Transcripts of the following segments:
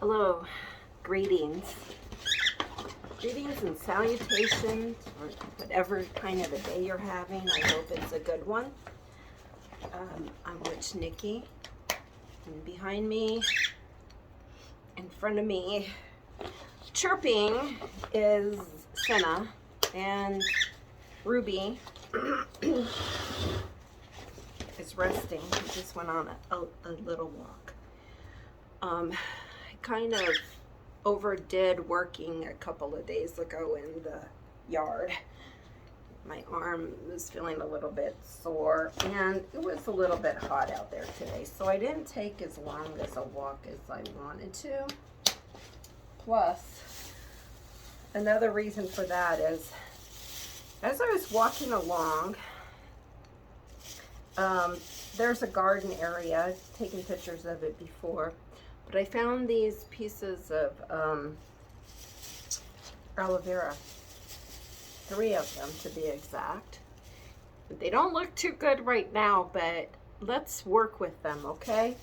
Hello, greetings. Greetings and salutations, or whatever kind of a day you're having. I hope it's a good one. I'm Witch Nikki, and behind me, in front of me, chirping is Senna, and Ruby is resting. He just went on a little walk. I kind of overdid working a couple of days ago in the yard. My arm was feeling a little bit sore, and it was a little bit hot out there today, so I didn't take as long as a walk as I wanted to. Plus, another reason for that is, as I was walking along, there's a garden area. I've taken pictures of it before, but I found these pieces of aloe vera, 3 of them to be exact. They don't look too good right now, but let's work with them, okay?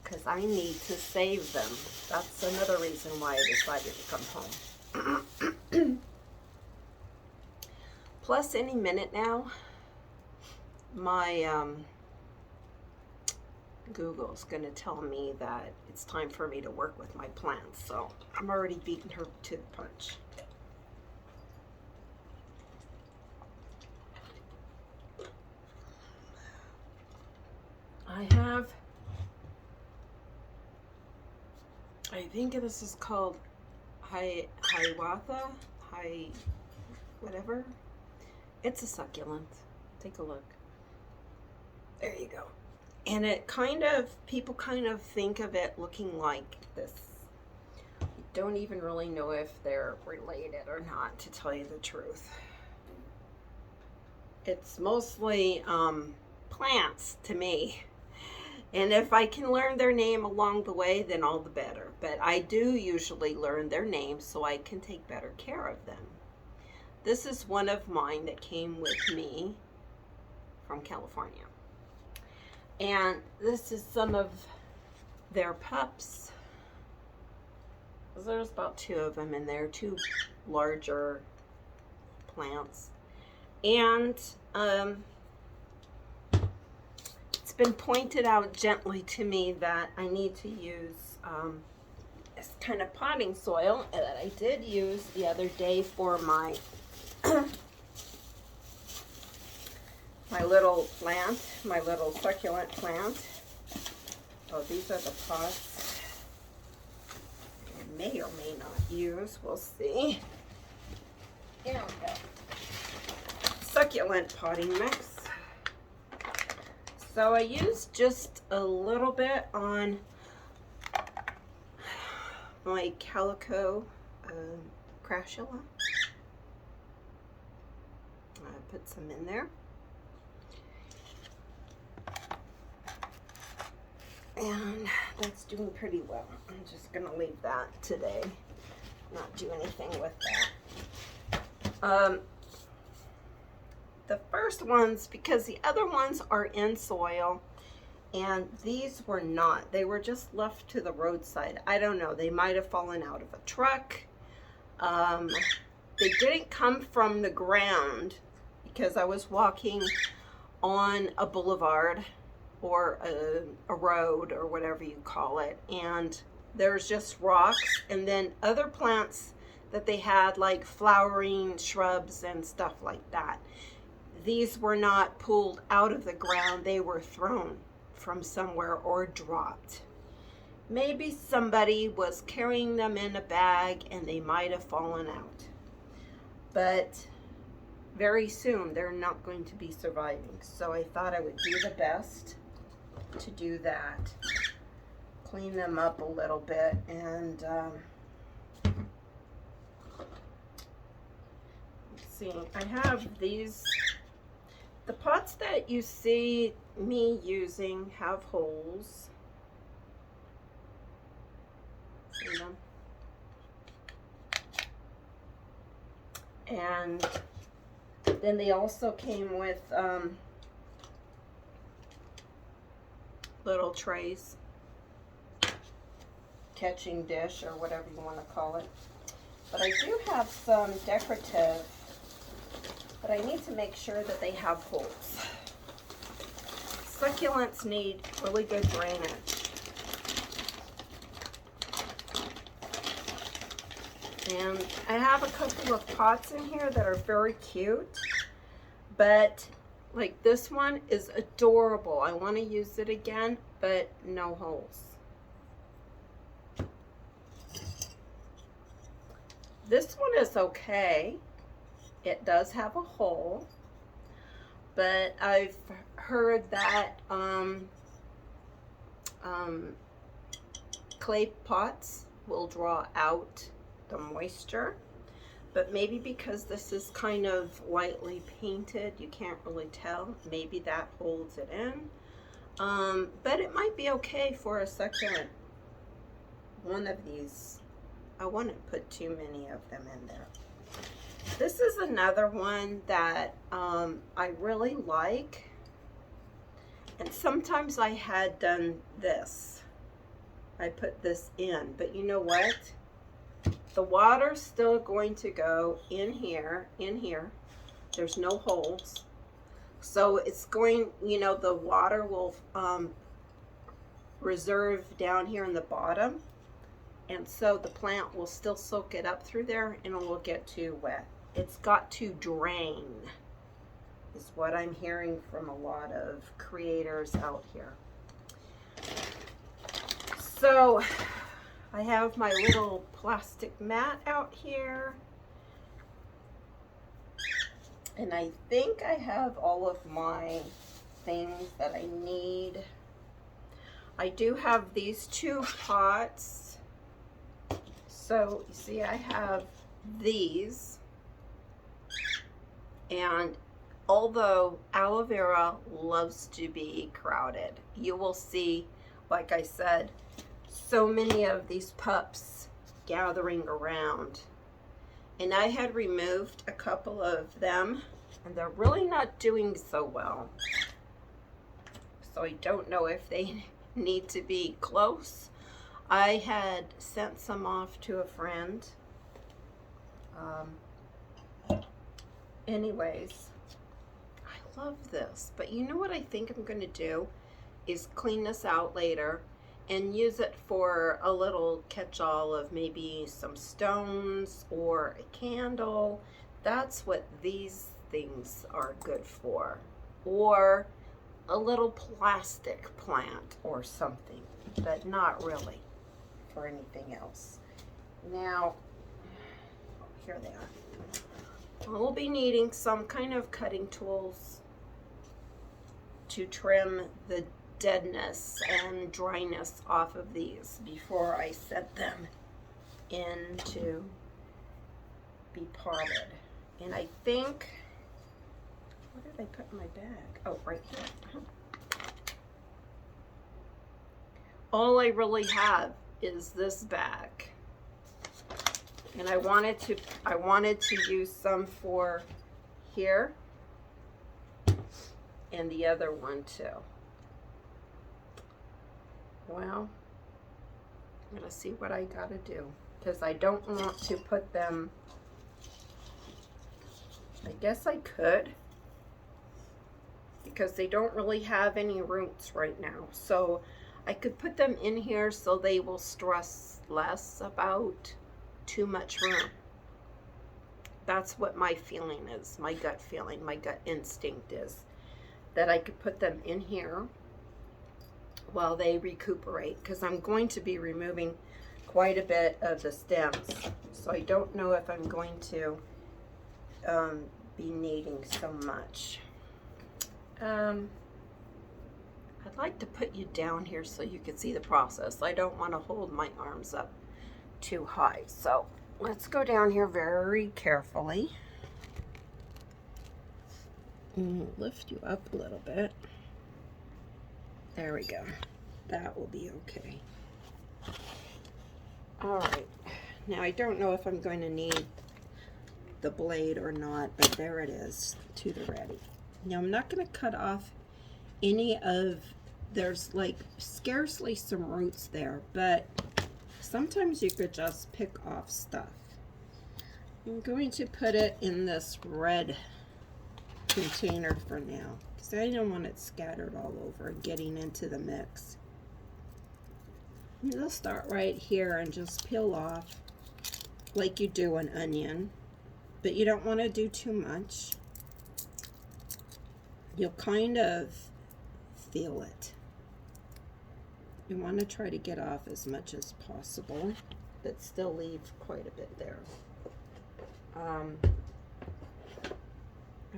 Because I need to save them. That's another reason why I decided to come home. Plus, any minute now, my Google's gonna tell me that it's time for me to work with my plants, so I'm already beating her to the punch. I think this is called Hiawatha, whatever. It's a succulent. Take a look. There you go. And it people kind of think of it looking like this. Don't even really know if they're related or not, to tell you the truth. It's mostly plants to me. And if I can learn their name along the way, then all the better. But I do usually learn their names so I can take better care of them. This is one of mine that came with me from California. And this is some of their pups. There's about 2 of them in there, 2 larger plants. And it's been pointed out gently to me that I need to use this kind of potting soil that I did use the other day for my my little plant, my little succulent plant. Oh, these are the pots I may or may not use. We'll see. There we go. Succulent potting mix. So I used just a little bit on my calico crashula. I put some in there. And that's doing pretty well. I'm just going to leave that today. Not do anything with that. The first ones, because the other ones are in soil, and these were not. They were just left to the roadside. I don't know. They might have fallen out of a truck. They didn't come from the ground because I was walking on a boulevard or a road or whatever you call it, and there's just rocks and then other plants that they had, like flowering shrubs and stuff like that. These were not pulled out of the ground. They were thrown from somewhere or dropped. Maybe somebody was carrying them in a bag and they might have fallen out. But very soon they're not going to be surviving. So I thought I would do the best to do that. Clean them up a little bit, and let's see. I have these. The pots that you see me using have holes. See them? And then they also came with little trays catching dish or whatever you want to call it. But I do have some decorative, but I need to make sure that they have holes. Succulents need really good drainage. And I have a couple of pots in here that are very cute, but like this one is adorable. I want to use it again, but no holes. This one is okay. It does have a hole, but I've heard that clay pots will draw out the moisture, but maybe because this is kind of lightly painted, you can't really tell. Maybe that holds it in, but it might be okay for a succulent. One of these, I wouldn't put too many of them in there. This is another one that I really like, and sometimes I had done this. I put this in, but you know what? The water's still going to go in here, There's no holes. So it's going, you know, the water will reserve down here in the bottom. And so the plant will still soak it up through there and it will get too wet. It's got to drain, is what I'm hearing from a lot of creators out here. So I have my little plastic mat out here. And I think I have all of my things that I need. I do have these 2 pots. So you see I have these. And although aloe vera loves to be crowded, you will see, like I said, so many of these pups gathering around. And I had removed a couple of them, and they're really not doing so well. So I don't know if they need to be close. I had sent some off to a friend. Anyways, I love this, but you know what I think I'm going to do is clean this out later and use it for a little catch-all of maybe some stones or a candle. That's what these things are good for. Or a little plastic plant or something, but not really for anything else. Now, here they are. We'll be needing some kind of cutting tools to trim the deadness and dryness off of these before I set them in to be potted. And I think, what did I put in my bag? Oh, right here. All I really have is this bag. And I wanted to use some for here and the other one too. Well, I'm gonna see what I gotta do, because I don't want to put them, I guess I could, because they don't really have any roots right now. So I could put them in here so they will stress less about too much room. That's what my feeling is, my gut feeling, my gut instinct is that I could put them in here while they recuperate, because I'm going to be removing quite a bit of the stems. So I don't know if I'm going to be needing so much. I'd like to put you down here so you can see the process. I don't want to hold my arms up too high. So let's go down here very carefully. Lift you up a little bit. There we go. That will be okay. All right. Now I don't know if I'm going to need the blade or not, but there it is to the ready. Now I'm not going to cut off any of, there's like scarcely some roots there, but sometimes you could just pick off stuff. I'm going to put it in this red container for now because I don't want it scattered all over and getting into the mix. You'll start right here and just peel off like you do an onion, but you don't want to do too much. You'll kind of feel it. You want to try to get off as much as possible, but still leave quite a bit there.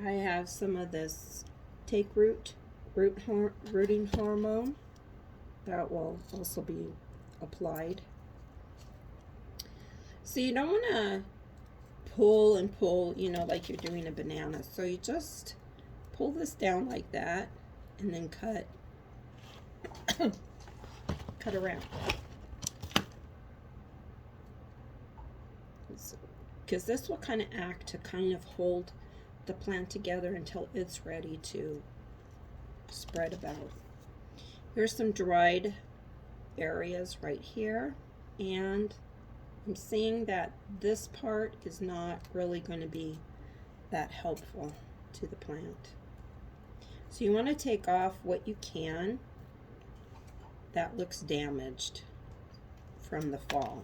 I have some of this take rooting hormone that will also be applied. So you don't want to pull and pull, you know, like you're doing a banana. So you just pull this down like that and then cut around. Because this will kind of act to kind of hold the plant together until it's ready to spread about. Here's some dried areas right here, and I'm seeing that this part is not really going to be that helpful to the plant. So you want to take off what you can that looks damaged from the fall.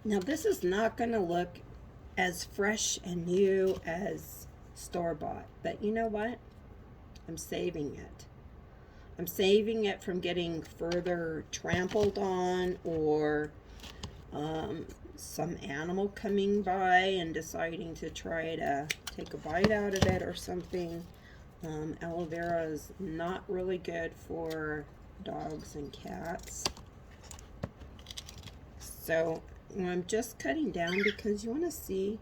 Now this is not going to look as fresh and new as store-bought, but you know what? I'm saving it. I'm saving it from getting further trampled on, or some animal coming by and deciding to try to take a bite out of it or something. Aloe vera is not really good for dogs and cats. So I'm just cutting down because you want to see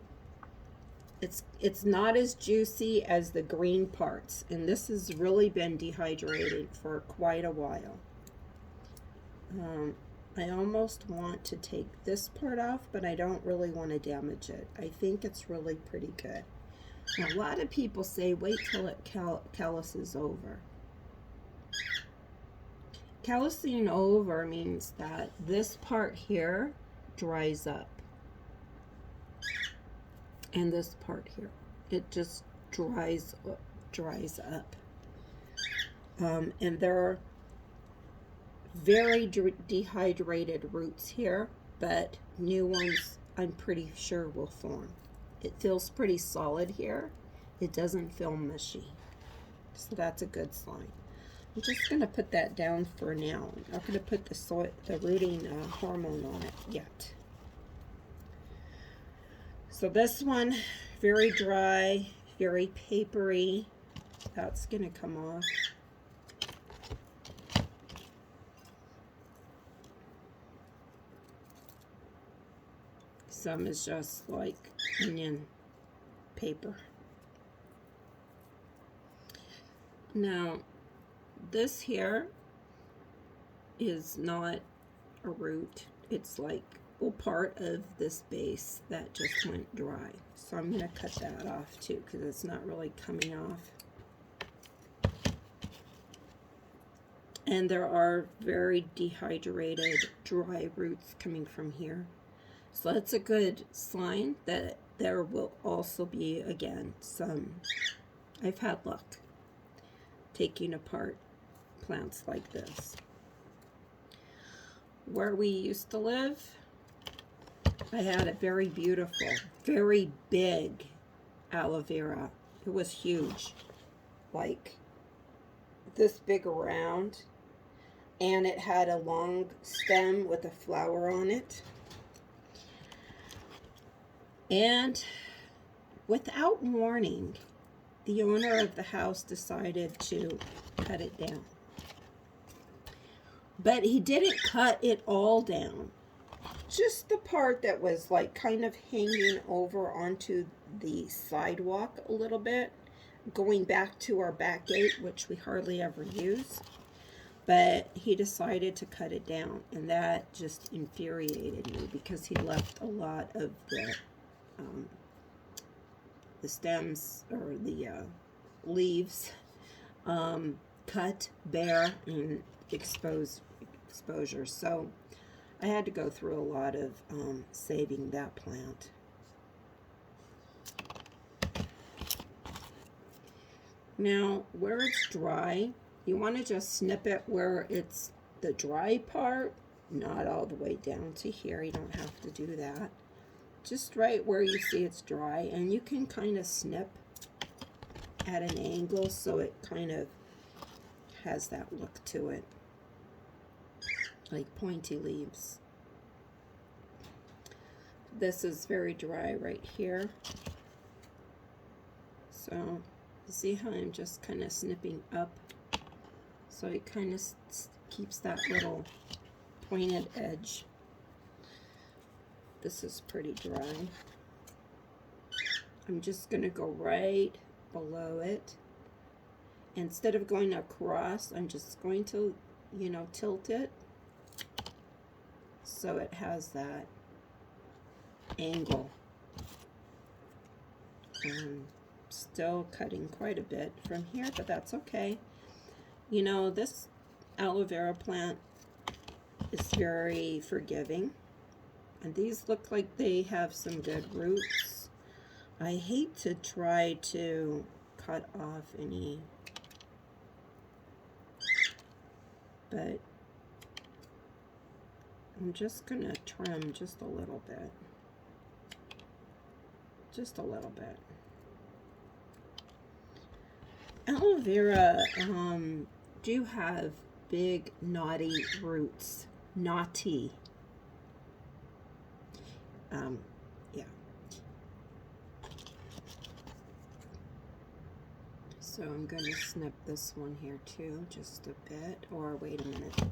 it's not as juicy as the green parts, and this has really been dehydrated for quite a while. I almost want to take this part off, but I don't really want to damage it. I think it's really pretty good. Now, a lot of people say wait till it calluses over. Callusing over means that this part here dries up, and this part here, it just dries up. And there are very dehydrated roots here, but new ones I'm pretty sure will form. It feels pretty solid here. It doesn't feel mushy, so that's a good sign. I'm just going to put that down for now. I'm not going to put the rooting hormone on it yet. So this one, very dry, very papery. That's going to come off. Some is just like onion paper. Now, this here is not a root. It's like a part of this base that just went dry. So I'm going to cut that off too because it's not really coming off. And there are very dehydrated, dry roots coming from here. So that's a good sign that there will also be, again, some, I've had luck taking apart plants like this. Where we used to live, I had a very beautiful, very big aloe vera. It was huge, like this big around, and it had a long stem with a flower on it. And without warning, the owner of the house decided to cut it down. But he didn't cut it all down. Just the part that was like kind of hanging over onto the sidewalk a little bit, going back to our back gate, which we hardly ever use. But he decided to cut it down, and that just infuriated me because he left a lot of the stems or the leaves cut bare and exposed exposure. So I had to go through a lot of saving that plant. Now, where it's dry, you want to just snip it where it's the dry part, not all the way down to here. You don't have to do that. Just right where you see it's dry, and you can kind of snip at an angle so it kind of has that look to it, like pointy leaves. This is very dry right here. So you see how I'm just kind of snipping up, so it kind of keeps that little pointed edge. This is pretty dry. I'm just going to go right below it. Instead of going across, I'm just going to, you know, tilt it so it has that angle. Still cutting quite a bit from here, but that's okay. You know, this aloe vera plant is very forgiving, and these look like they have some good roots. I hate to try to cut off any, but I'm just gonna trim just a little bit. Just a little bit. Aloe vera do have big knotty roots. Knotty. Yeah. So I'm going to snip this one here too, just a bit. Or wait a minute.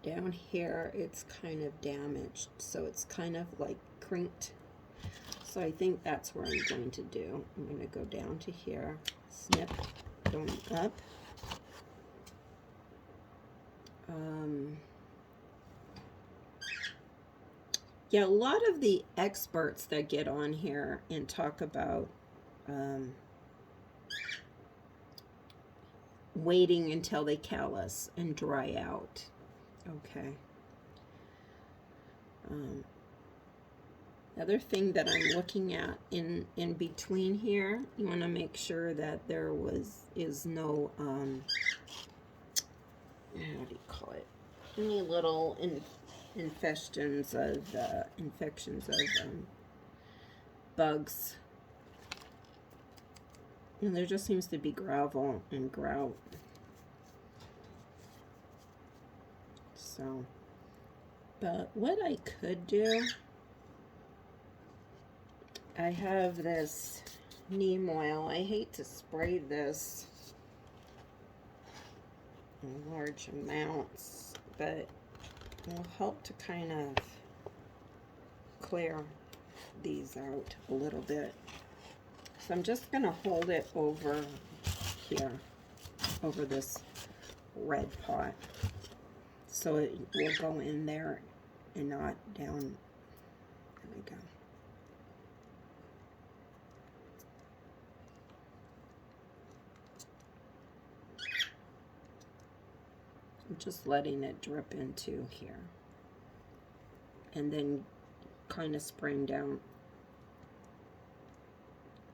Down here it's kind of damaged, so it's kind of like crinked. So I think that's where I'm going to do. I'm going to go down to here, snip, going up. Yeah, a lot of the experts that get on here and talk about waiting until they callus and dry out. Okay. Other thing that I'm looking at in between here, you want to make sure that there is no how do you call it? Any little infections of bugs. And there just seems to be gravel and grout. So, but what I could do, I have this neem oil. I hate to spray this in large amounts, but it will help to kind of clear these out a little bit. So I'm just going to hold it over here, over this red pot, so it will go in there and not down. There we go. I'm just letting it drip into here, and then kind of spraying down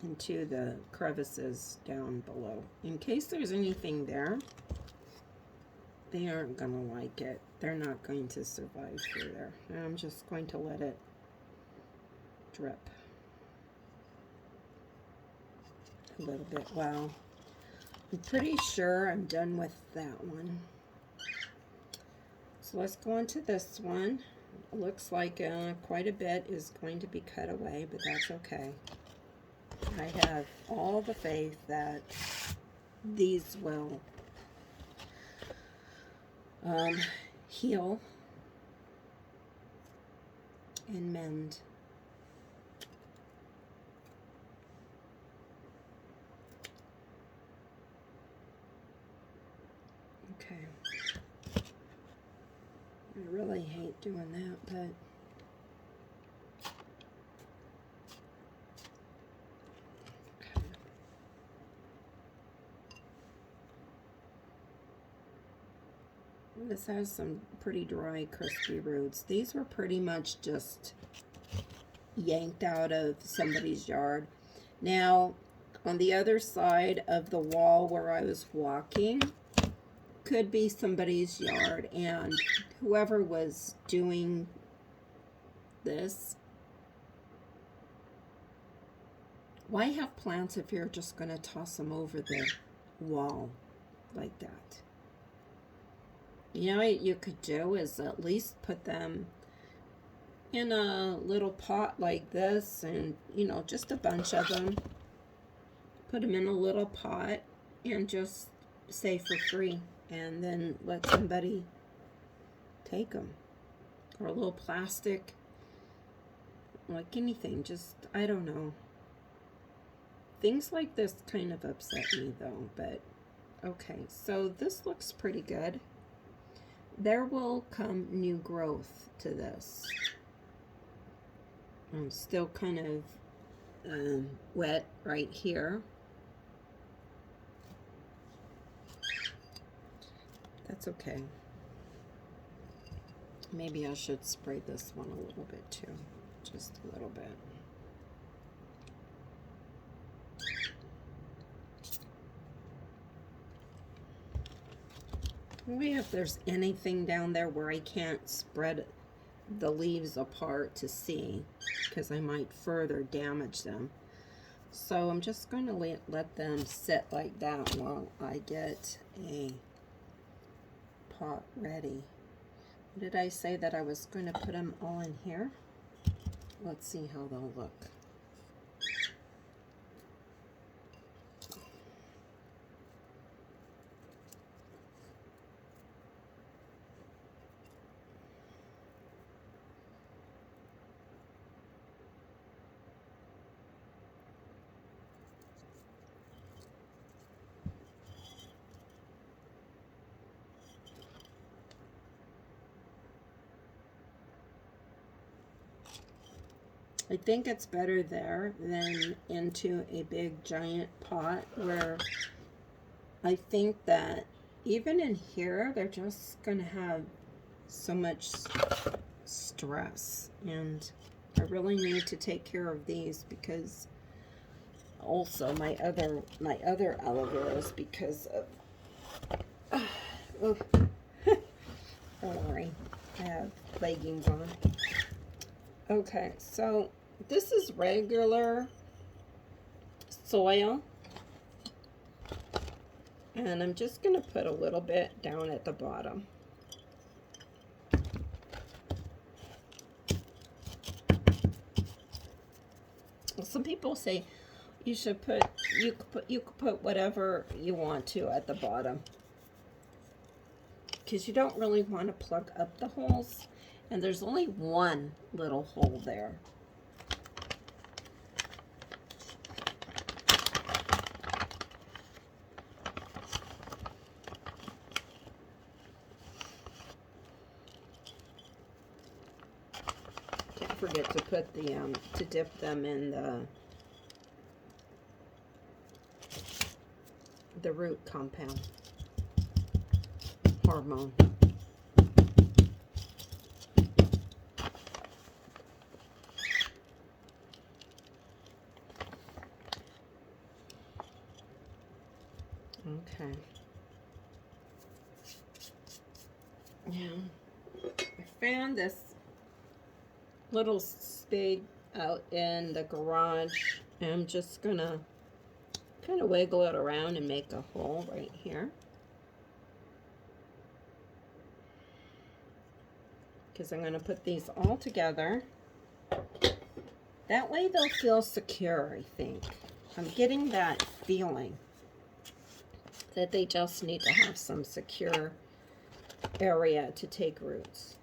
into the crevices down below. In case there's anything there, they aren't going to like it. They're not going to survive through there. And I'm just going to let it drip a little bit. Wow. I'm pretty sure I'm done with that one. So let's go on to this one. It looks like quite a bit is going to be cut away, but that's okay. I have all the faith that these will heal and mend. Okay. I really hate doing that, but This has some pretty dry, crispy roots. These were pretty much just yanked out of somebody's yard. Now, on the other side of the wall where I was walking, could be somebody's yard, and whoever was doing this, why have plants if you're just going to toss them over the wall like that? You know what you could do is at least put them in a little pot like this, and you know, just a bunch of them. Put them in a little pot and just say for free, and then let somebody take them. Or a little plastic, like anything, just, I don't know. Things like this kind of upset me though, but okay, so this looks pretty good. There will come new growth to this. I'm still kind of wet right here. That's okay. Maybe I should spray this one a little bit too, just a little bit. Maybe if there's anything down there where I can't spread the leaves apart to see, because I might further damage them. So I'm just going to let them sit like that while I get a pot ready. Did I say that I was going to put them all in here? Let's see how they'll look. I think it's better there than into a big giant pot, where I think that even in here they're just gonna have so much stress, and I really need to take care of these, because also my other aloe veras, because of don't worry, I have leggings on. Okay, so this is regular soil, and I'm just going to put a little bit down at the bottom. Some people say you should put, you could put whatever you want to at the bottom, because you don't really want to plug up the holes, and there's only one little hole there. Can't forget to put the to dip them in the root compound hormone. Okay. Now, I found this little spade out in the garage, and I'm just gonna kind of wiggle it around and make a hole right here, because I'm gonna put these all together. That way they'll feel secure, I think. I'm getting that feeling that they just need to have some secure area to take roots.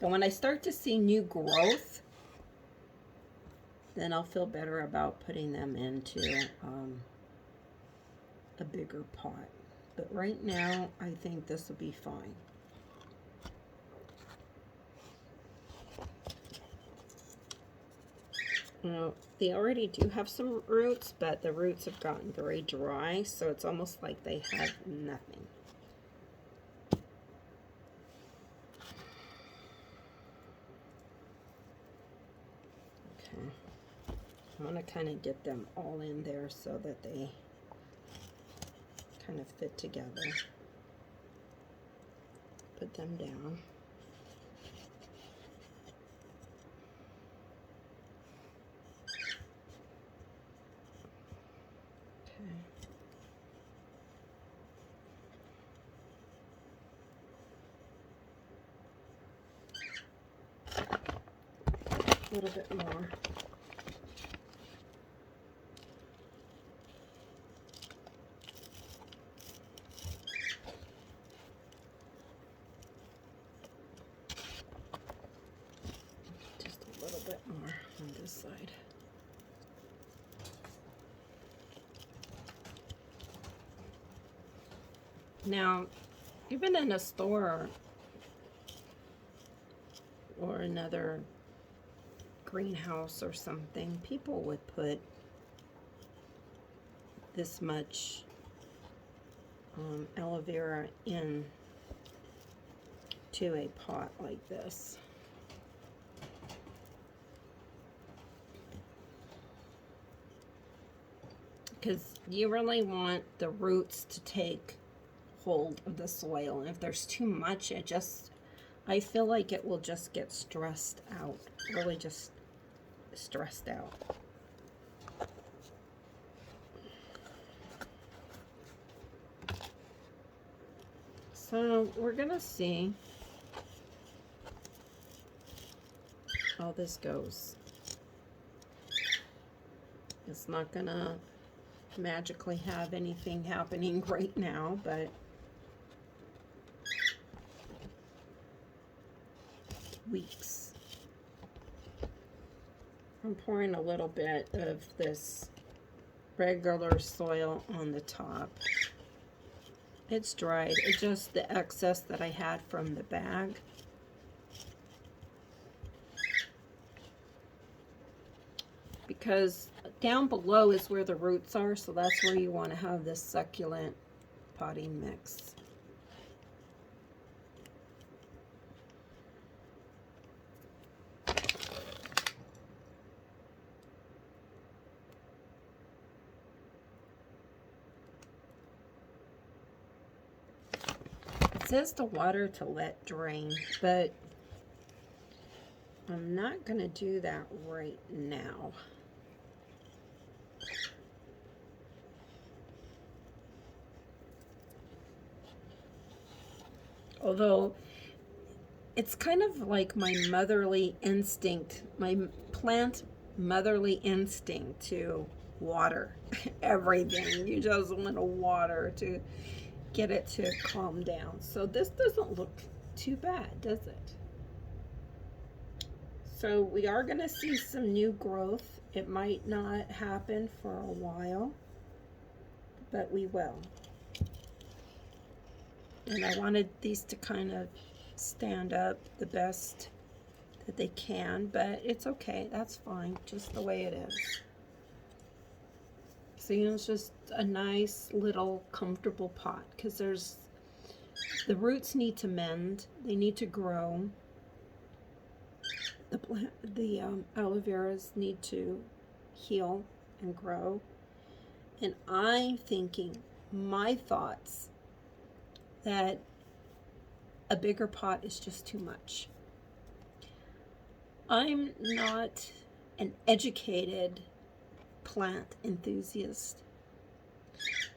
And when I start to see new growth, then I'll feel better about putting them into a bigger pot. But right now, I think this will be fine. Now, they already do have some roots, but the roots have gotten very dry, so it's almost like they have nothing. Okay. I want to kind of get them all in there so that they kind of fit together. Put them down. Okay. A little bit more. Just a little bit more on this side. Now, even in a store or another greenhouse or something, people would put this much aloe vera in to a pot like this. Because you really want the roots to take hold of the soil, and if there's too much, I feel like it will just get stressed out, really just stressed out. So we're gonna see how this goes. It's not gonna magically have anything happening right now, but weeks. I'm pouring a little bit of this regular soil on the top. It's dried. It's just the excess that I had from the bag. Because down below is where the roots are, so that's where you want to have this succulent potting mix. It says the water to let drain, but I'm not going to do that right now. Although it's kind of like my motherly instinct, my plant motherly instinct to water everything. You just want to water to get it to calm down. So this doesn't look too bad, does it? So we are going to see some new growth. It might not happen for a while, but we will. And I wanted these to kind of stand up the best that they can, but it's okay. That's fine, just the way it is. So, it's just a nice little comfortable pot, because the roots need to mend. They need to grow. The aloe veras need to heal and grow. And I'm thinking, my thoughts, that a bigger pot is just too much. I'm not an educated plant enthusiast.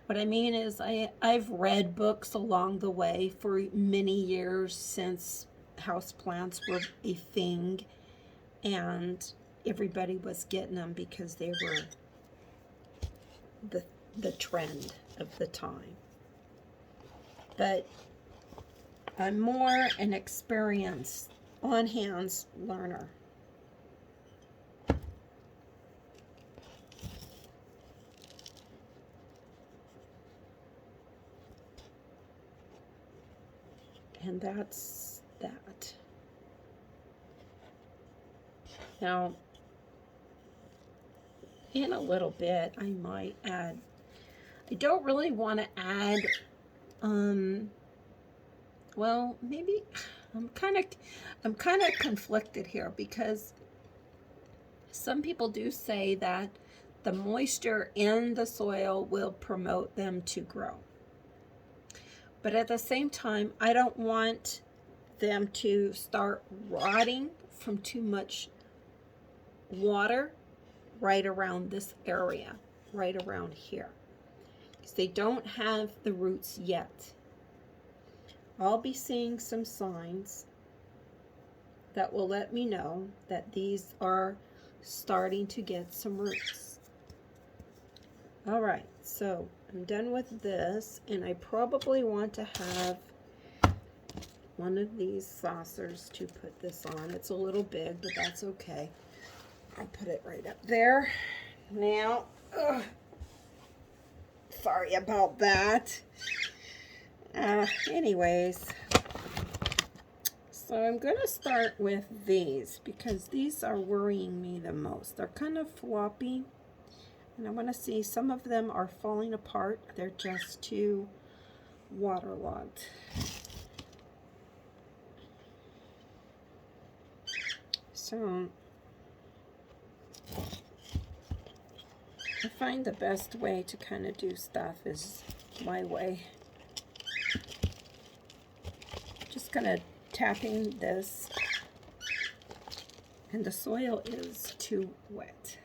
What I mean is I've read books along the way for many years since houseplants were a thing, and everybody was getting them because they were the trend of the time. But I'm more an experienced, on-hands learner. And that's that. Now, in a little bit, I might add, I don't really want to add, well, maybe I'm kind of conflicted here, because Some people do say that the moisture in the soil will promote them to grow. But at the same time, I don't want them to start rotting from too much water right around this area, right around here, because they don't have the roots yet. I'll be seeing some signs that will let me know that these are starting to get some roots. All right, so I'm done with this, and I probably want to have one of these saucers to put this on. It's a little big, but that's okay. I'll put it right up there. Now, sorry about that. Anyways, so I'm going to start with these because these are worrying me the most. They're kind of floppy, and I want to see, some of them are falling apart. They're just too waterlogged. So I find the best way to kind of do stuff is my way. Just kind of tapping this, and the soil is too wet.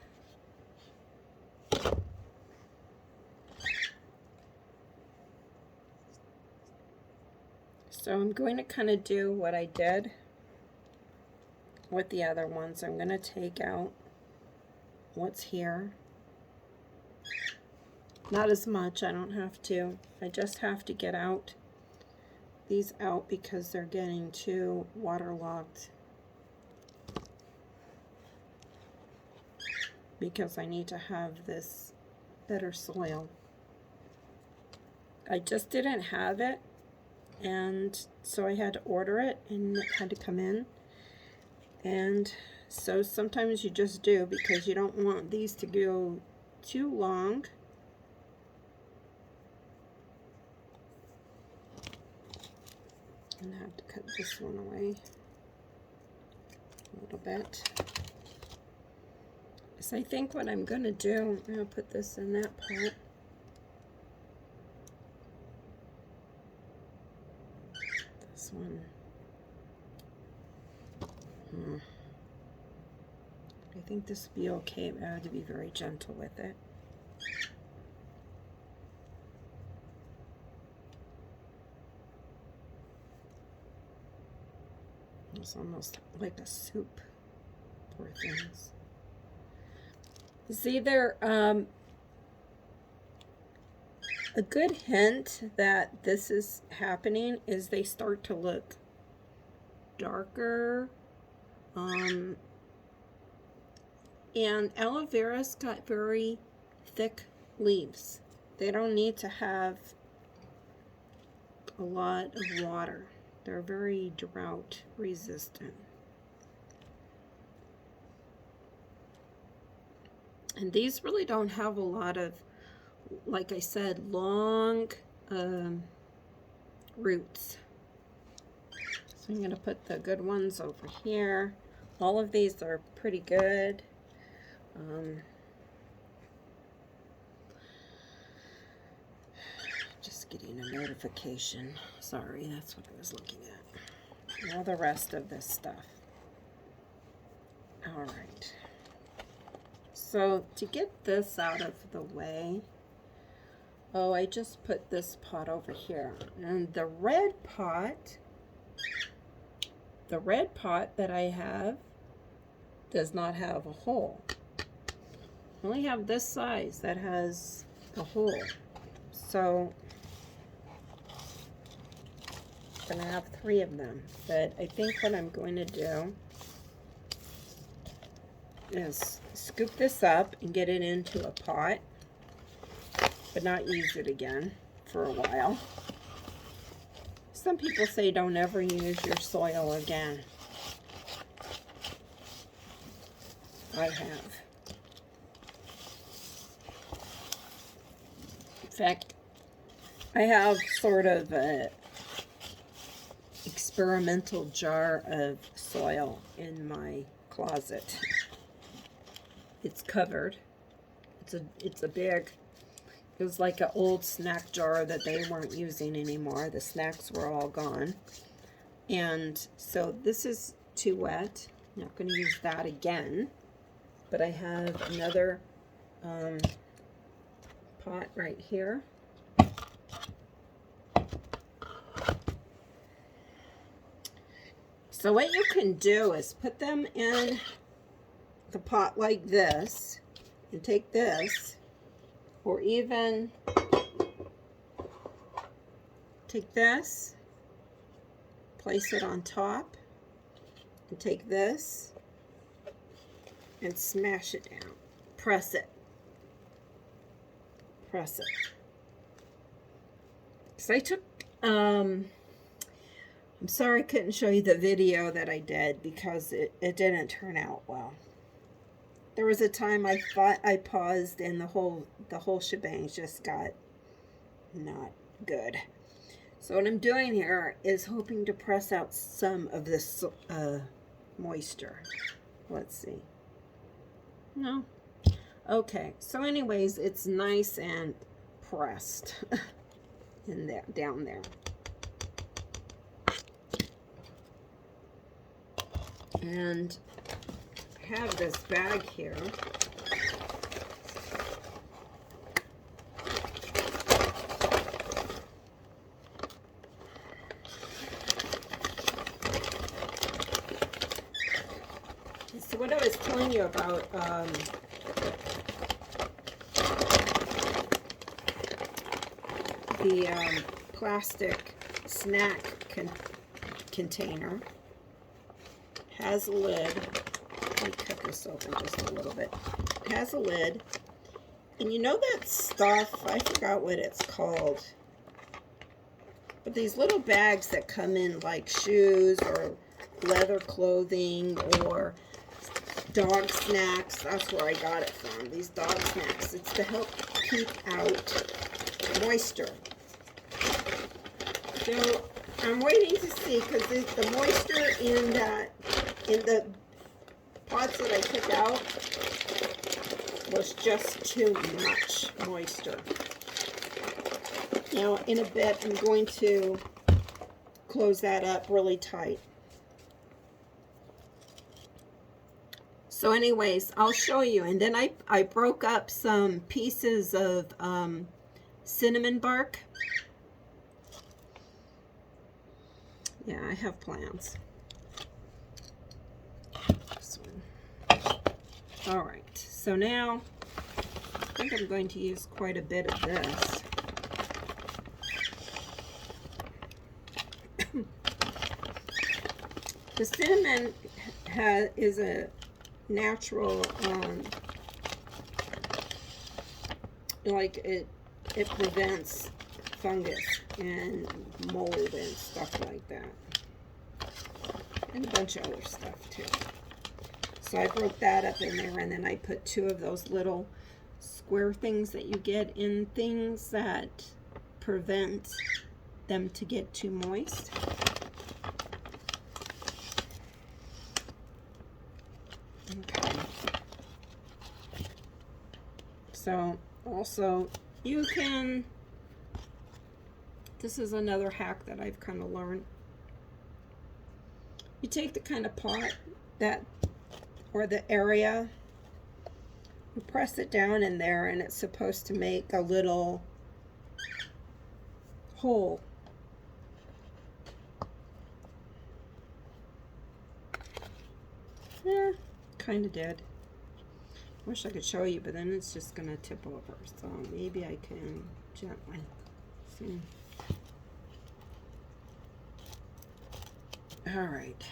So I'm going to kind of do what I did with the other ones. I'm going to take out what's here. Not as much, I don't have to. I just have to get out these out because they're getting too waterlogged. Because I need to have this better soil. I just didn't have it, and so I had to order it, and it had to come in. And so sometimes you just do, because you don't want these to go too long. And I have to cut this one away a little bit. So I think what I'm going to do, I'm going to put this in that pot. This one. I think this will be okay, but I have to be very gentle with it. It's almost like a soup. Poor things. See, they're a good hint that this is happening is they start to look darker. And aloe vera's got very thick leaves. They don't need to have a lot of water. They're very drought resistant. And these really don't have a lot of, like I said, long roots. So I'm going to put the good ones over here. All of these are pretty good. Just getting a notification. Sorry, that's what I was looking at. Now the rest of this stuff. All right. So to get this out of the way, oh, I just put this pot over here. And the red pot that I have does not have a hole. I only have this size that has a hole. So I'm going to have 3 of them. But I think what I'm going to do is scoop this up and get it into a pot, but not use it again for a while. Some people say don't ever use your soil again. I have. In fact, I have sort of a experimental jar of soil in my closet. it's covered. It's a big, it was like an old snack jar that they weren't using anymore. The snacks were all gone. And so this is too wet. I'm not going to use that again. But I have another pot right here. So what you can do is put them in the pot like this, and take this, or even take this, place it on top, and take this and smash it down. Press it. Press it. So I took, I'm sorry I couldn't show you the video that I did because it didn't turn out well. There was a time I thought I paused and the whole shebang just got not good. So what I'm doing here is hoping to press out some of this moisture. Let's see. No. Okay. So anyways, it's nice and pressed in there, down there. And I have this bag here. So what I was telling you about the plastic snack container has a lid. Let me cut this open just a little bit. It has a lid. And you know that stuff, I forgot what it's called. But these little bags that come in like shoes or leather clothing or dog snacks, that's where I got it from. These dog snacks. It's to help keep out moisture. So I'm waiting to see because the moisture in the pots that I took out was just too much moisture. Now in a bit I'm going to close that up really tight. So anyways, I'll show you. And then I broke up some pieces of cinnamon bark. Yeah, I have plans. This one. All right, so now I think I'm going to use quite a bit of this. The cinnamon is a natural, like it prevents fungus and mold and stuff like that, and a bunch of other stuff too. So I broke that up in there, and then I put 2 of those little square things that you get in things that prevent them to get too moist. Okay. So also you can, this is another hack that I've kind of learned. You take the kind of pot that, or the area, you press it down in there, and it's supposed to make a little hole. Yeah, kind of did. Wish I could show you, but then it's just gonna tip over. So maybe I can gently see. All right.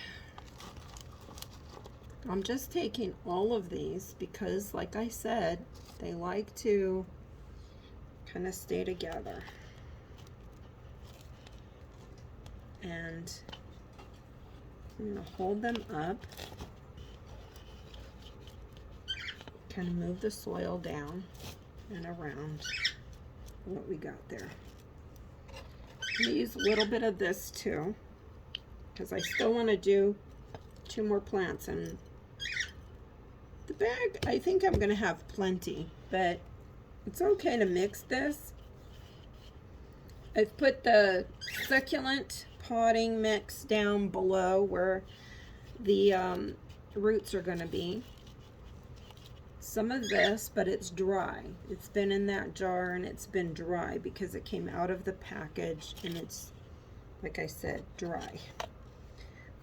I'm just taking all of these because, like I said, they like to kind of stay together. And I'm going to hold them up, kind of move the soil down and around what we got there. I'm going to use a little bit of this too, because I still want to do 2 more plants, and The bag, I think I'm going to have plenty, but it's okay to mix this. I've put the succulent potting mix down below where the roots are going to be. Some of this, but it's dry. It's been in that jar and it's been dry because it came out of the package and it's, like I said, dry.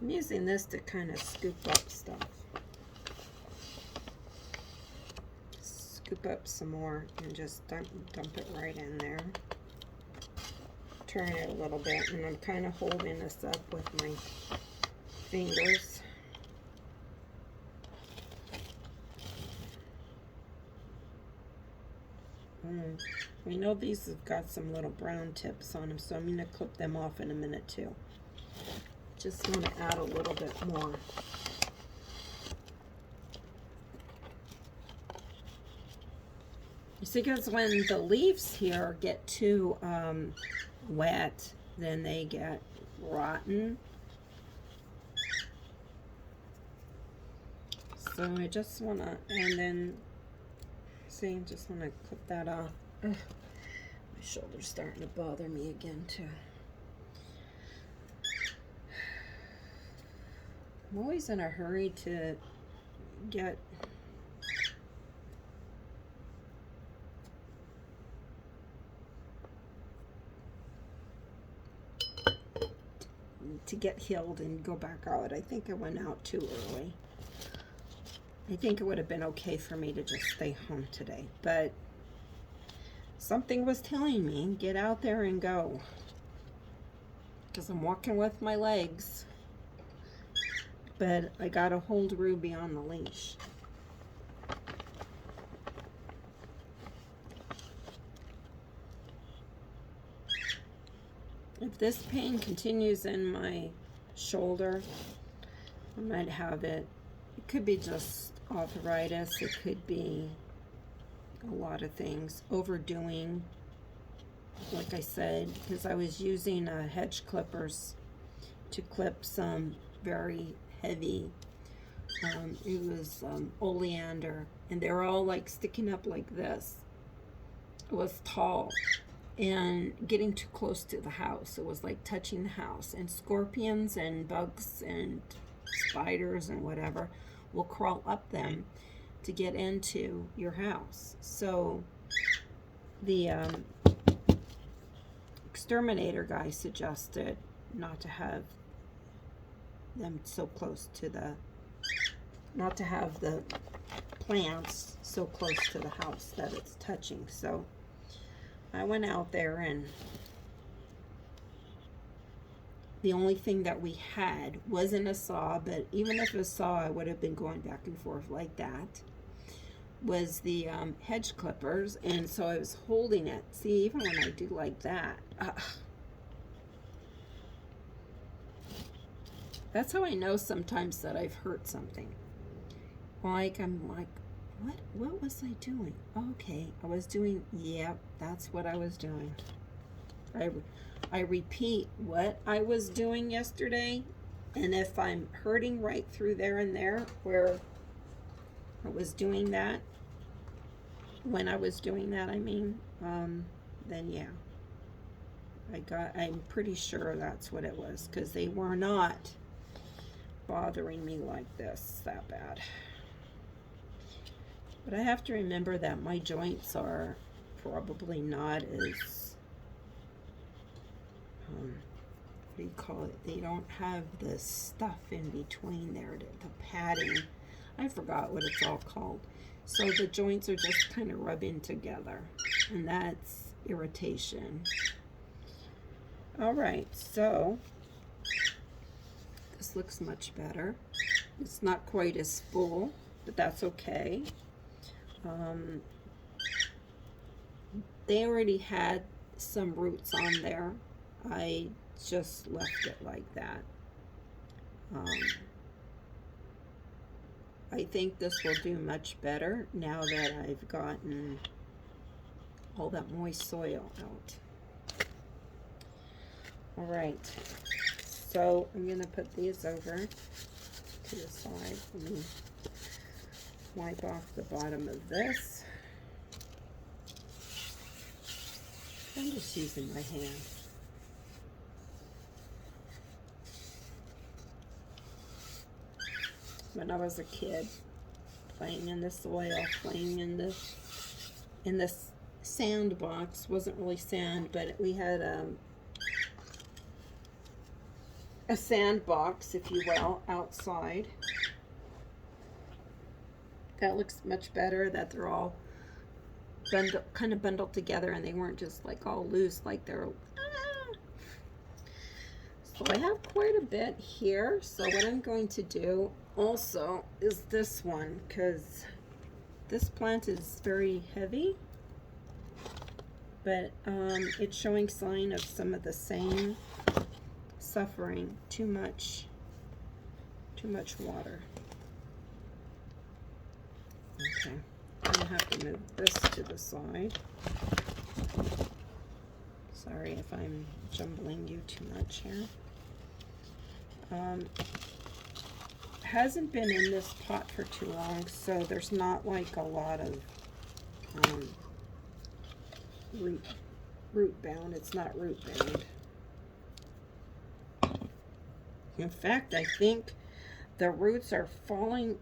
I'm using this to kind of scoop up stuff. Scoop up some more and just dump it right in there. Turn it a little bit, and I'm kind of holding this up with my fingers. We know these have got some little brown tips on them, so I'm going to clip them off in a minute too. Just want to add a little bit more. You see, because when the leaves here get too wet, then they get rotten. So I just want to, and then, see, just want to clip that off. Ugh, my shoulder's starting to bother me again too. I'm always in a hurry to get healed and go back out. I think I went out too early. I think it would have been okay for me to just stay home today, but something was telling me get out there and go, because I'm walking with my legs, but I gotta hold Ruby on the leash. If this pain continues in my shoulder, I might have it. It could be just arthritis. It could be a lot of things. Overdoing, like I said, because I was using hedge clippers to clip some very heavy, it was oleander, and they're all like sticking up like this. It was tall and getting too close to the house. It was like touching the house, and scorpions and bugs and spiders and whatever will crawl up them to get into your house. So the exterminator guy suggested not to have them so close to the, not to have the plants so close to the house that it's touching. So I went out there, and the only thing that we had wasn't a saw, but even if a saw, I would have been going back and forth like that, was the hedge clippers. And so I was holding it. See, even when I do like that, that's how I know sometimes that I've hurt something. Like, I'm like, what was I doing? Okay, I was doing, yep, that's what I was doing. I repeat what I was doing yesterday, and if I'm hurting right through there and there where I was doing that, when I was doing that, I mean, then yeah, I'm pretty sure that's what it was, because they were not bothering me like this that bad. But I have to remember that my joints are probably not as, what do you call it? They don't have the stuff in between there, the padding. I forgot what it's all called. So the joints are just kind of rubbing together, and that's irritation. All right, so this looks much better. It's not quite as full, but that's okay. They already had some roots on there. I just left it like that. I think this will do much better now that I've gotten all that moist soil out. All right, so I'm gonna put these over to the side. Let me wipe off the bottom of this. I'm just using my hand. When I was a kid, playing in the soil, playing in the sandbox. Wasn't really sand, but we had a sandbox, if you will, outside. That looks much better that they're all kind of bundled together and they weren't just like all loose like they're So I have quite a bit here. So what I'm going to do also is this one, because this plant is very heavy, but it's showing sign of some of the same suffering. Too much water. Okay, I'm gonna have to move this to the side. Sorry if I'm jumbling you too much here. Hasn't been in this pot for too long, so there's not like a lot of root bound. It's not root bound. In fact, I think the roots are falling,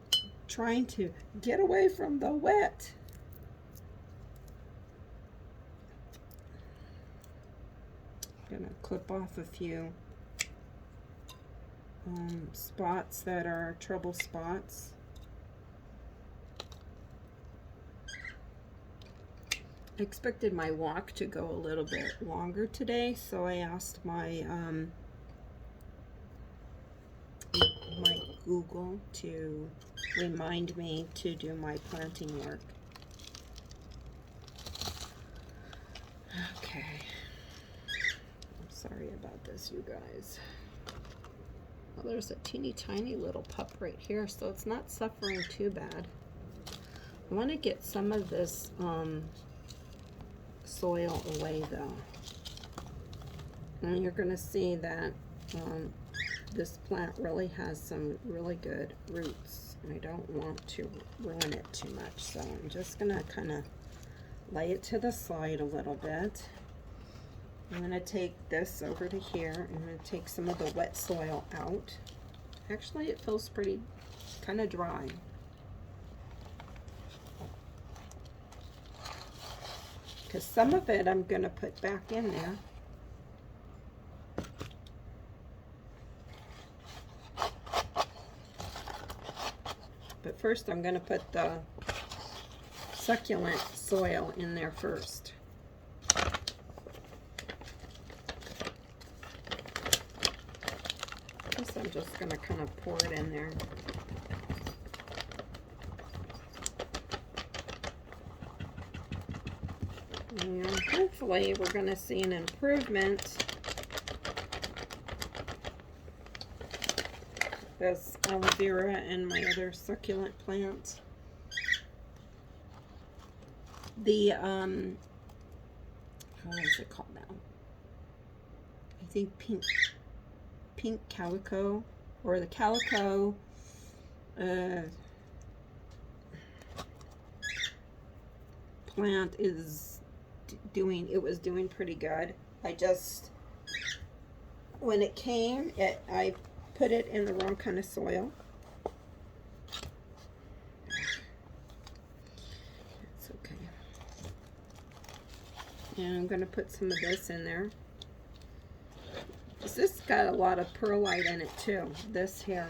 trying to get away from the wet. I'm gonna clip off a few spots that are trouble spots. I expected my walk to go a little bit longer today, so I asked my my Google to remind me to do my planting work. Okay. I'm sorry about this, you guys. Well, there's a teeny tiny little pup right here, so it's not suffering too bad. I want to get some of this soil away though. And you're going to see that this plant really has some really good roots. I don't want to ruin it too much, so I'm just going to kind of lay it to the side a little bit. I'm going to take this over to here. I'm going to take some of the wet soil out. Actually, it feels pretty kind of dry. Because some of it I'm going to put back in there. But first I'm going to put the succulent soil in there first. This I'm just going to kind of pour it in there. And hopefully we're going to see an improvement. This Aloe Vera and my other succulent plants. The what is it called now? I think pink calico, or the calico plant is doing, it was doing pretty good. I just, when it came, I put it in the wrong kind of soil. It's okay. And I'm going to put some of this in there. This got a lot of perlite in it too, this here.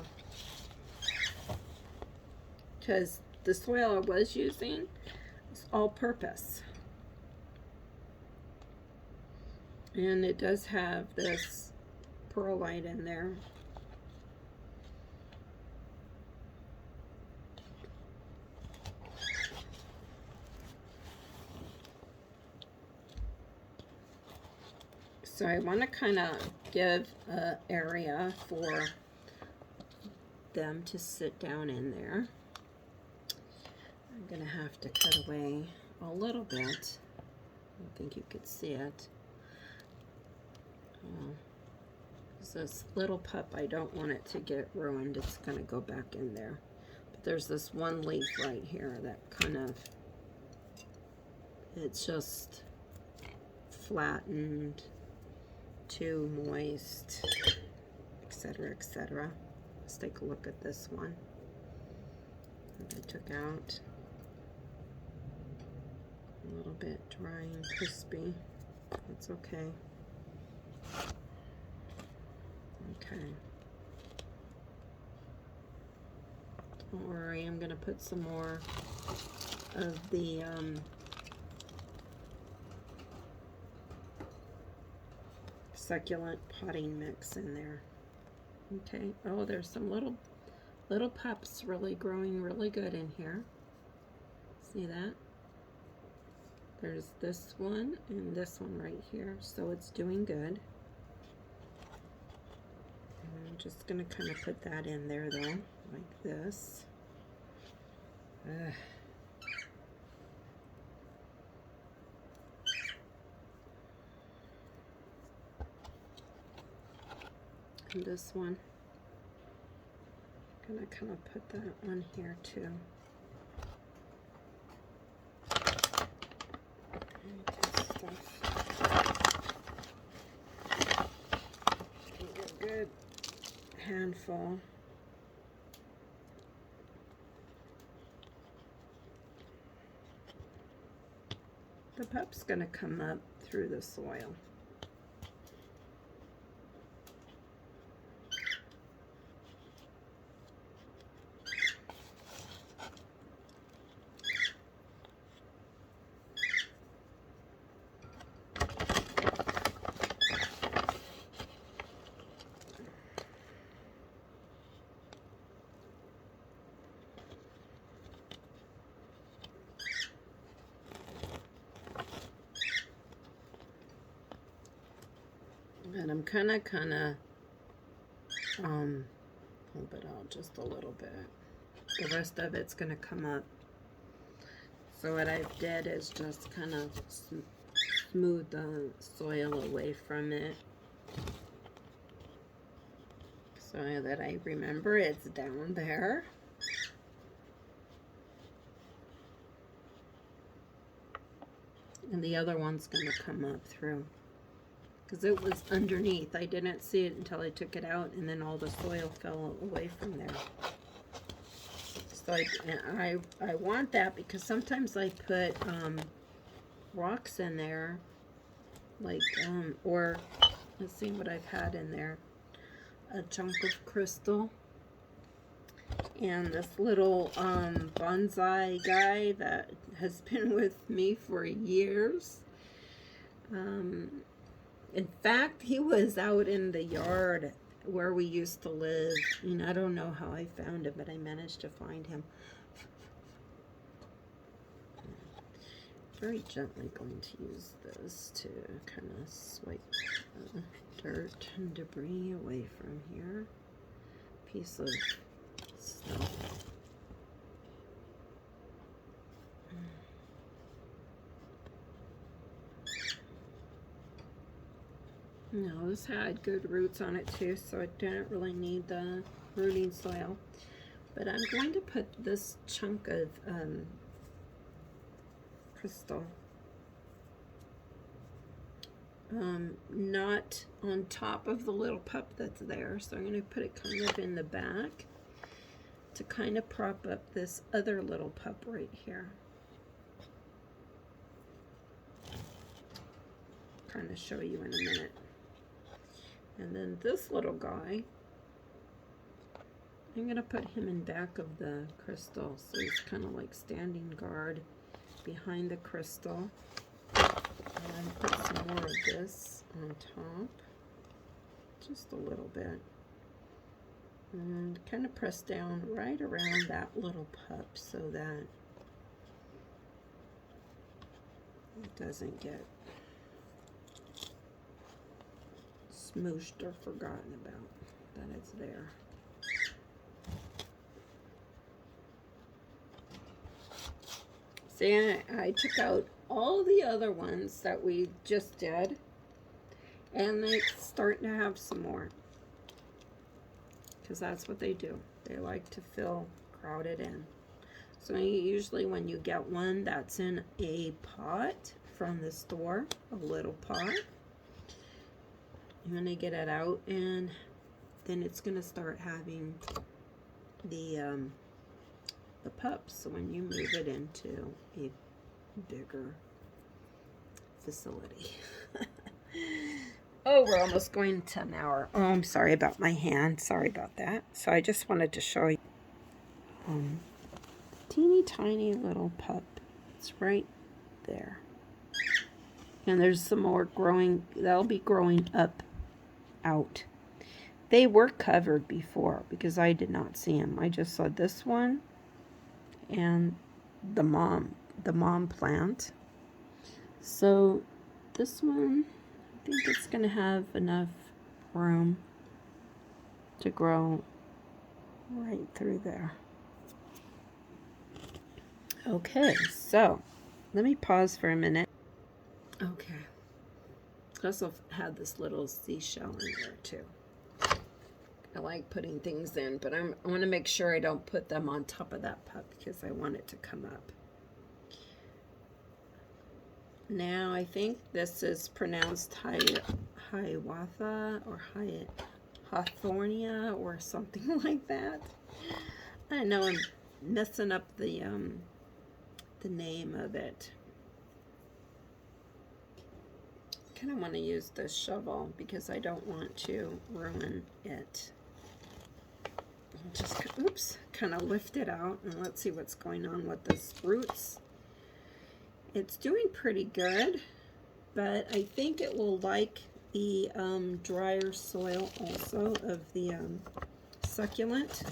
Because the soil I was using is all purpose. And it does have this perlite in there. So I want to kind of give an area for them to sit down in there. I'm going to have to cut away a little bit. I don't think you could see it. This little pup, I don't want it to get ruined. It's going to go back in there. there's this one leaf right here that kind of, it's just flattened, too moist, etc., etc. Let's take a look at this one that I took out. A little bit dry and crispy. It's okay. Okay. Don't worry, I'm going to put some more of the succulent potting mix in there. Okay. Oh, there's some little pups really growing really good in here. See that? There's this one and this one right here, so it's doing good. I'm just gonna kind of put that in there though, like this. And this one, I'm gonna kind of put that on here too. Good handful. The pup's gonna come up through the soil. And I'm kind of pump it out just a little bit. The rest of it's going to come up. So what I've did is just kind of smooth the soil away from it, so that I remember it's down there. And the other one's going to come up through, because it was underneath. I didn't see it until I took it out, and then all the soil fell away from there. So I want that because sometimes I put rocks in there, like or let's see what I've had in there. A chunk of crystal, and this little bonsai guy that has been with me for years. In fact, he was out in the yard where we used to live, and I don't know how I found him, but I managed to find him. Very gently going to use this to kind of swipe dirt and debris away from here. Piece of snow. No, this had good roots on it too, so it didn't really need the rooting soil. But I'm going to put this chunk of crystal not on top of the little pup that's there, so I'm going to put it kind of in the back to kind of prop up this other little pup right here. Kind of show you in a minute. And then this little guy, I'm going to put him in back of the crystal, so he's kind of like standing guard behind the crystal. And put some more of this on top, just a little bit, and kind of press down right around that little pup so that it doesn't get smooshed or forgotten about, that it's there. See, I took out all the other ones that we just did, and it's starting to have some more, because that's what they do. They like to fill crowded in. So usually when you get one that's in a pot from the store, a little pot, you're gonna get it out, and then it's gonna start having the pups. So when you move it into a bigger facility. Oh, we're almost going to an hour. Oh, I'm sorry about my hand. Sorry about that. So I just wanted to show you teeny tiny little pup. It's right there. And there's some more growing. They'll be growing up out. They were covered before because I did not see them. I just saw this one and the mom plant. So this one, I think it's going to have enough room to grow right through there. Okay, so let me pause for a minute. Okay. I also had this little seashell in there too. I like putting things in, but I want to make sure I don't put them on top of that pup because I want it to come up. Now, I think this is pronounced Hiawatha or Hawthornia or something like that. I know I'm messing up the name of it. I kind of want to use this shovel because I don't want to ruin it. I'll just, oops, kind of lift it out, and let's see what's going on with this roots. It's doing pretty good, but I think it will like the drier soil also of the succulent.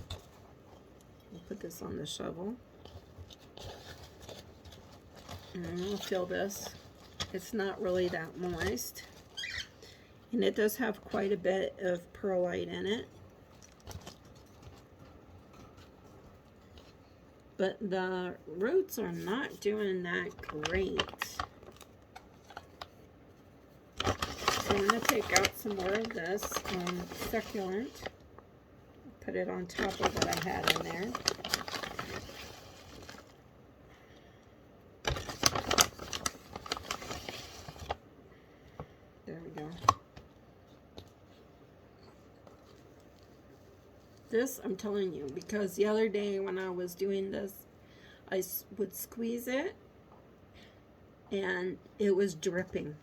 We'll put this on the shovel. And we'll fill this. It's not really that moist. And it does have quite a bit of perlite in it. But the roots are not doing that great. So I'm going to take out some more of this succulent. Put it on top of what I had in there. There we go. This, I'm telling you, because the other day when I was doing this, I would squeeze it and it was dripping.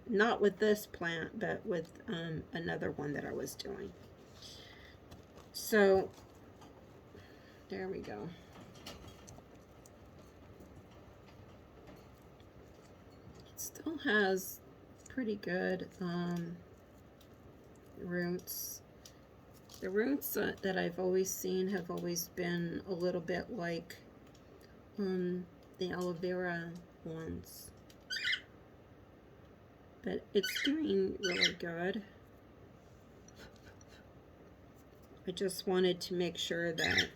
Not with this plant, but with another one that I was doing. So, there we go. It still has pretty good roots. The roots that I've always seen have always been a little bit like the aloe vera ones. But it's doing really good. I just wanted to make sure that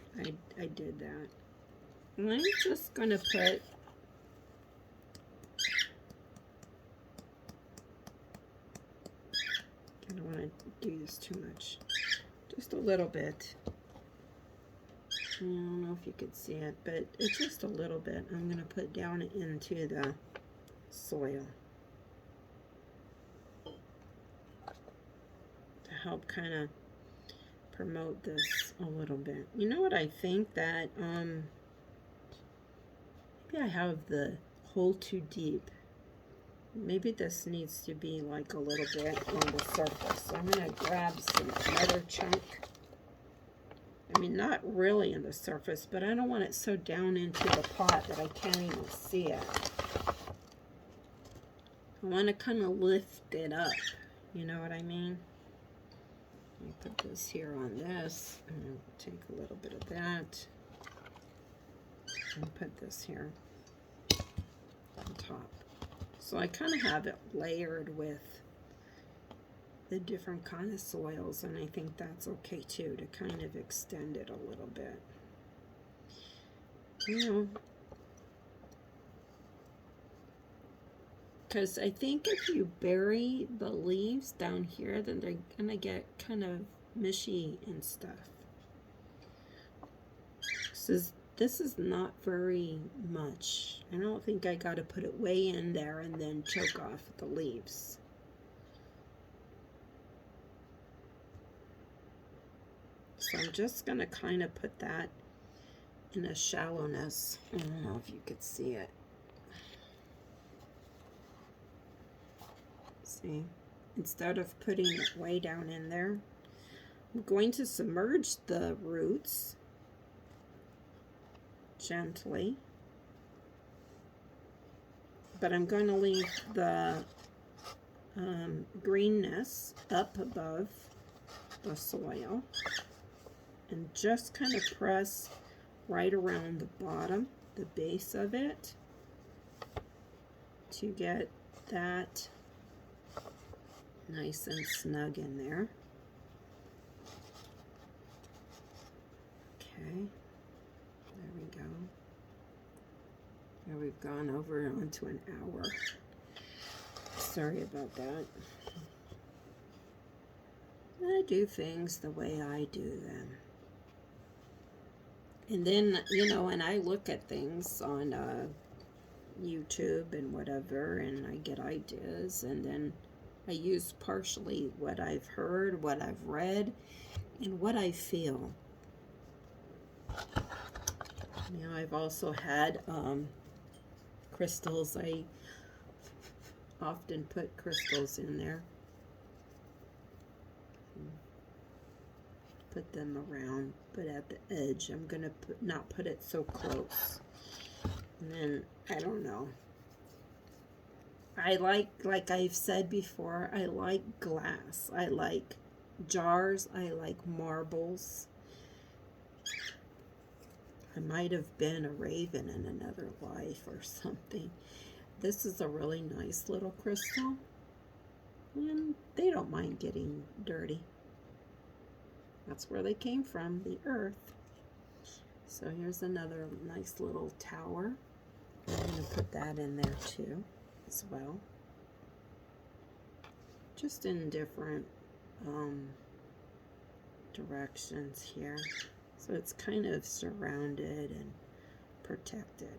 I did that. And I'm just going to put I don't want to do this too much. Just a little bit. I don't know if you could see it, but it's just a little bit. I'm going to put down into the soil to help kind of promote this a little bit. You know what I think? That maybe I have the hole too deep. Maybe this needs to be like a little bit on the surface. So I'm going to grab another chunk. I mean, not really in the surface, but I don't want it so down into the pot that I can't even see it. I want to kind of lift it up. You know what I mean? Let me put this here on this. I'm going to take a little bit of that. And put this here on top. So I kind of have it layered with the different kind of soils, and I think that's okay too, to kind of extend it a little bit. You know, because I think if you bury the leaves down here, then they're gonna get kind of mushy and stuff. This is not very much. I don't think I got to put it way in there and then choke off the leaves. So I'm just going to kind of put that in a shallowness. I don't know if you could see it. See? Instead of putting it way down in there, I'm going to submerge the roots gently, but I'm going to leave the greenness up above the soil and just kind of press right around the bottom, the base of it, to get that nice and snug in there. Okay, there we go. There we've gone over onto an hour. Sorry about that. I do things the way I do them. And then, you know, and I look at things on YouTube and whatever, and I get ideas, and then I use partially what I've heard, what I've read, and what I feel. You know, I've also had crystals. I often put crystals in there. Put them around, but at the edge. I'm gonna not put it so close. And then, I don't know. I like I've said before, I like glass. I like jars. I like marbles. I might have been a raven in another life or something. This is a really nice little crystal. And they don't mind getting dirty. That's where they came from, the earth. So here's another nice little tower. I'm going to put that in there too, as well. Just in different directions here. So it's kind of surrounded and protected.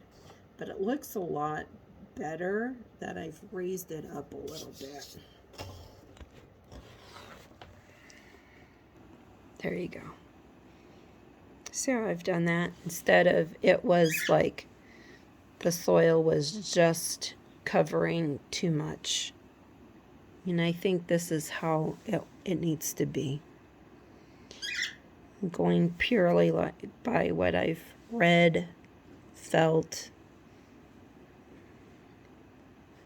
But it looks a lot better that I've raised it up a little bit. There you go. See how I've done that? Instead of it was like the soil was just covering too much. And I think this is how it needs to be. I'm going purely by what I've read, felt,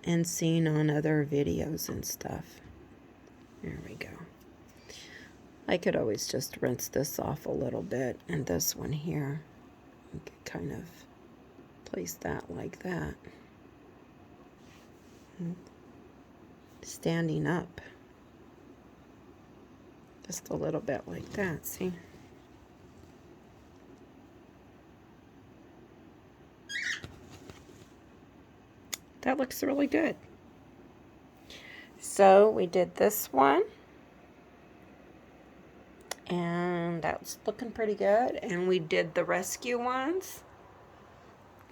and seen on other videos and stuff. There we go. I could always just rinse this off a little bit, and this one here, you could kind of place that like that. Standing up. Just a little bit like that, see? That looks really good. So we did this one. And that's looking pretty good. And we did the rescue ones.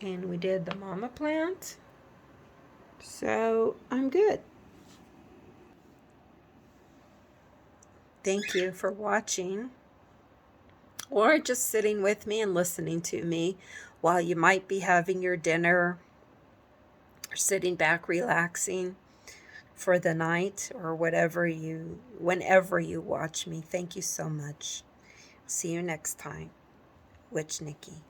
And we did the mama plant. So I'm good. Thank you for watching. Or just sitting with me and listening to me while you might be having your dinner. Or sitting back relaxing for the night, or whenever you watch me. Thank you so much. See you next time. Witch Nikki.